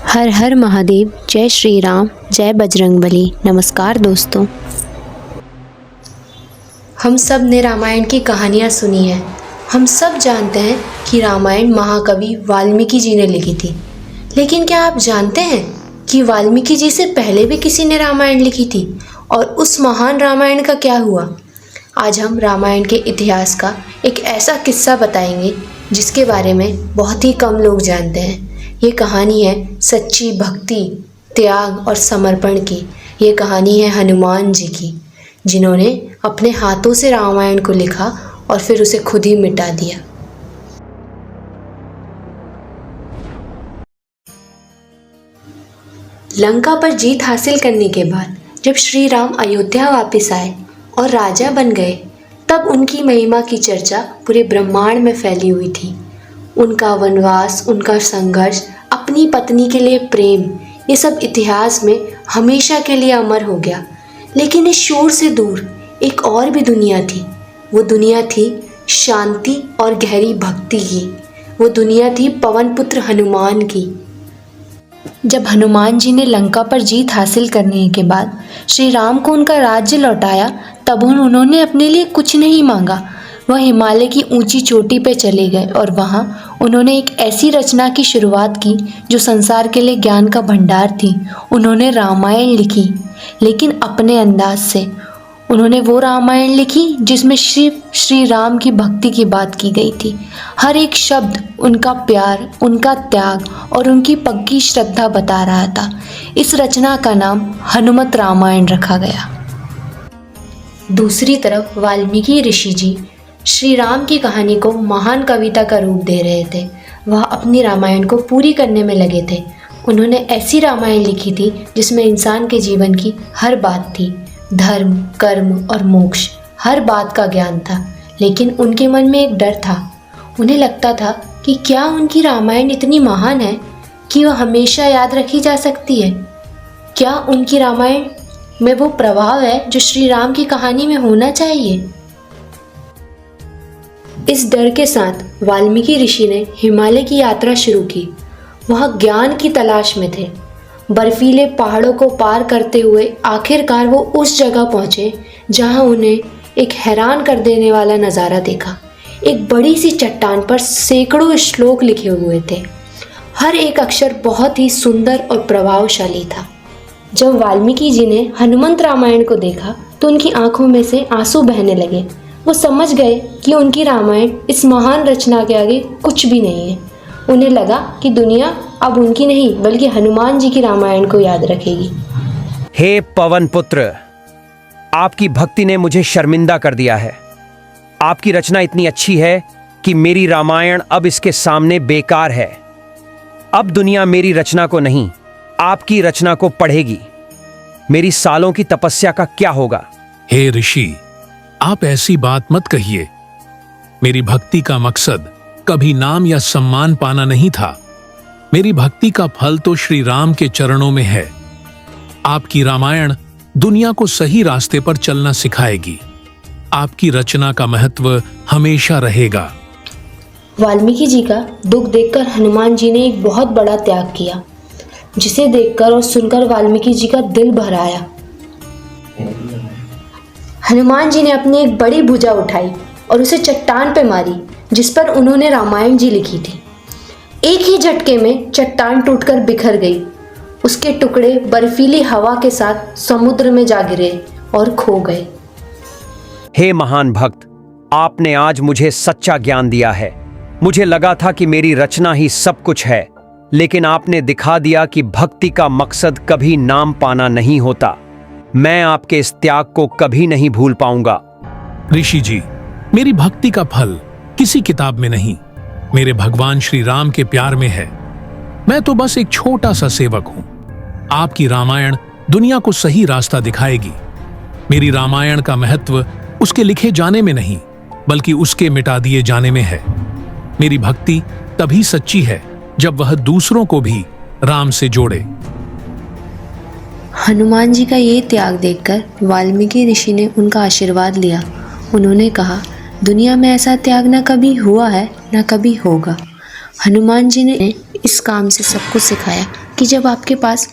हर हर महादेव। जय श्री राम, जय बजरंगबली। नमस्कार दोस्तों। हम सब ने रामायण की कहानियाँ सुनी हैं। हम सब जानते हैं कि रामायण महाकवि वाल्मीकि जी ने लिखी थी। लेकिन क्या आप जानते हैं कि वाल्मीकि जी से पहले भी किसी ने रामायण लिखी थी? और उस महान रामायण का क्या हुआ? आज हम रामायण के इतिहास का एक ऐसा किस्सा बताएंगे जिसके बारे में बहुत ही कम लोग जानते हैं। ये कहानी है सच्ची भक्ति, त्याग और समर्पण की। ये कहानी है हनुमान जी की, जिन्होंने अपने हाथों से रामायण को लिखा और फिर उसे खुद ही मिटा दिया। लंका पर जीत हासिल करने के बाद जब श्री राम अयोध्या वापस आए और राजा बन गए, तब उनकी महिमा की चर्चा पूरे ब्रह्मांड में फैली हुई थी। उनका वनवास, उनका संघर्ष, अपनी पत्नी के लिए प्रेम, ये सब इतिहास में हमेशा के लिए अमर हो गया। लेकिन इस शोर से दूर एक और भी दुनिया थी। वो दुनिया थी शांति और गहरी भक्ति की। वो दुनिया थी पवन पुत्र हनुमान की। जब हनुमान जी ने लंका पर जीत हासिल करने के बाद श्री राम को उनका राज्य लौटाया, तब उन्होंने अपने लिए कुछ नहीं मांगा। वह हिमालय की ऊंची चोटी पर चले गए और वहाँ उन्होंने एक ऐसी रचना की शुरुआत की जो संसार के लिए ज्ञान का भंडार थी। उन्होंने रामायण लिखी, लेकिन अपने अंदाज से। उन्होंने वो रामायण लिखी जिसमें श्री राम की भक्ति की बात की गई थी। हर एक शब्द उनका प्यार, उनका त्याग और उनकी पक्की श्रद्धा बता रहा था। इस रचना का नाम हनुमत रामायण रखा गया। दूसरी तरफ वाल्मीकि ऋषि जी श्री राम की कहानी को महान कविता का रूप दे रहे थे। वह अपनी रामायण को पूरी करने में लगे थे। उन्होंने ऐसी रामायण लिखी थी जिसमें इंसान के जीवन की हर बात थी। धर्म, कर्म और मोक्ष, हर बात का ज्ञान था। लेकिन उनके मन में एक डर था। उन्हें लगता था कि क्या उनकी रामायण इतनी महान है कि वह हमेशा याद रखी जा सकती है? क्या उनकी रामायण में वो प्रभाव है जो श्री राम की कहानी में होना चाहिए? इस डर के साथ वाल्मीकि ऋषि ने हिमालय की यात्रा शुरू की। वह ज्ञान की तलाश में थे। बर्फीले पहाड़ों को पार करते हुए आखिरकार वो उस जगह पहुँचे जहाँ उन्हें एक हैरान कर देने वाला नज़ारा देखा। एक बड़ी सी चट्टान पर सैकड़ों श्लोक लिखे हुए थे। हर एक अक्षर बहुत ही सुंदर और प्रभावशाली था। जब वाल्मीकि जी ने हनुमंत रामायण को देखा तो उनकी आंखों में से आंसू बहने लगे। वो समझ गए कि उनकी रामायण इस महान रचना के आगे कुछ भी नहीं है। उन्हें लगा कि दुनिया अब उनकी नहीं बल्कि हनुमान जी की रामायण को याद रखेगी। हे पवन पुत्र, आपकी भक्ति ने मुझे शर्मिंदा कर दिया है। आपकी रचना इतनी अच्छी है कि मेरी रामायण अब इसके सामने बेकार है। अब दुनिया मेरी रचना को नहीं, आपकी रचना को पढ़ेगी। मेरी सालों की तपस्या का क्या होगा? हे ऋषि, आप ऐसी बात मत कहिए। मेरी भक्ति का मकसद कभी नाम या सम्मान पाना नहीं था। मेरी भक्ति का फल तो श्री राम के चरणों में है। आपकी रामायण दुनिया को सही रास्ते पर चलना सिखाएगी। आपकी रचना का महत्व हमेशा रहेगा। वाल्मीकि जी का दुख देखकर हनुमान जी ने एक बहुत बड़ा त्याग किया, जिसे देखकर और सुनकर वाल्मीकि जी का दिल भर आया। हनुमान जी ने अपनी एक बड़ी भुजा उठाई और उसे चट्टान पे मारी जिस पर उन्होंने रामायण जी लिखी थी। एक ही झटके में चट्टान टूटकर बिखर गई। उसके टुकड़े बर्फीली हवा के साथ समुद्र में जा गिरे और खो गए। हे महान भक्त, आपने आज मुझे सच्चा ज्ञान दिया है। मुझे लगा था कि मेरी रचना ही सब कुछ है, लेकिन आपने दिखा दिया कि भक्ति का मकसद कभी नाम पाना नहीं होता। मैं आपके इस त्याग को कभी नहीं भूल पाऊंगा। ऋषि जी, मेरी भक्ति का फल किसी किताब में नहीं, मेरे भगवान श्री राम के प्यार में है। मैं तो बस एक छोटा सा सेवक हूं। आपकी रामायण दुनिया को सही रास्ता दिखाएगी। मेरी रामायण का महत्व उसके लिखे जाने में नहीं बल्कि उसके मिटा दिए जाने में है। मेरी भक्ति तभी सच्ची है जब वह दूसरों को भी राम से जोड़े। हनुमान जी का ये त्याग देखकर वाल्मीकि ऋषि ने उनका आशीर्वाद लिया। उन्होंने कहा, दुनिया में ऐसा त्याग न कभी हुआ है न कभी होगा। हनुमान जी ने इस काम से सबको सिखाया कि जब आपके पास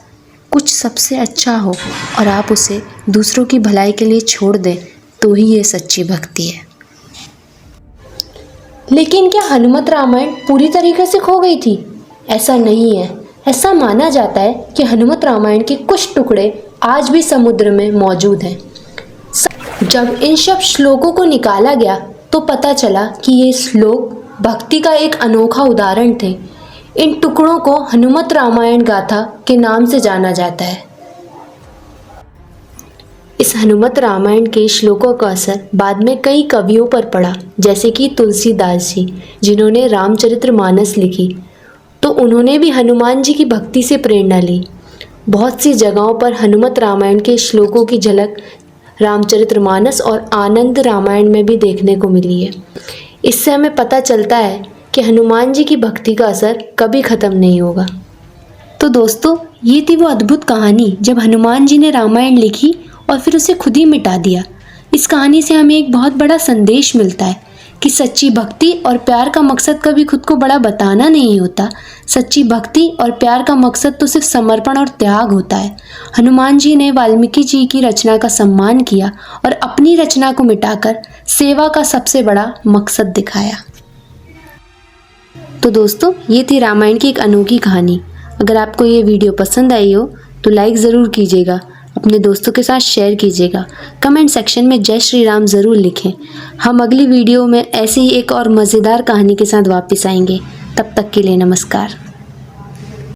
कुछ सबसे अच्छा हो और आप उसे दूसरों की भलाई के लिए छोड़ दें, तो ही ये सच्ची भक्ति है। लेकिन क्या हनुमत रामायण पूरी तरीके से खो गई थी? ऐसा नहीं है। ऐसा माना जाता है कि हनुमत रामायण के कुछ टुकड़े आज भी समुद्र में मौजूद हैं। जब इन सब श्लोकों को निकाला गया तो पता चला कि ये श्लोक भक्ति का एक अनोखा उदाहरण थे। इन टुकड़ों को हनुमत रामायण गाथा के नाम से जाना जाता है। इस हनुमत रामायण के श्लोकों का असर बाद में कई कवियों पर पड़ा, जैसे कि तुलसीदास जी, जिन्होंने रामचरितमानस लिखी, तो उन्होंने भी हनुमान जी की भक्ति से प्रेरणा ली। बहुत सी जगहों पर हनुमत रामायण के श्लोकों की झलक रामचरितमानस और आनंद रामायण में भी देखने को मिली है। इससे हमें पता चलता है कि हनुमान जी की भक्ति का असर कभी ख़त्म नहीं होगा। तो दोस्तों, ये थी वो अद्भुत कहानी जब हनुमान जी ने रामायण लिखी और फिर उसे खुद ही मिटा दिया। इस कहानी से हमें एक बहुत बड़ा संदेश मिलता है कि सच्ची भक्ति और प्यार का मकसद कभी खुद को बड़ा बताना नहीं होता। सच्ची भक्ति और प्यार का मकसद तो सिर्फ समर्पण और त्याग होता है। हनुमान जी ने वाल्मीकि जी की रचना का सम्मान किया और अपनी रचना को मिटाकर सेवा का सबसे बड़ा मकसद दिखाया। तो दोस्तों, ये थी रामायण की एक अनोखी कहानी। अगर आपको ये वीडियो पसंद आई हो तो लाइक ज़रूर कीजिएगा, अपने दोस्तों के साथ शेयर कीजिएगा, कमेंट सेक्शन में जय श्री राम ज़रूर लिखें। हम अगली वीडियो में ऐसी ही एक और मज़ेदार कहानी के साथ वापस आएंगे। तब तक के लिए नमस्कार।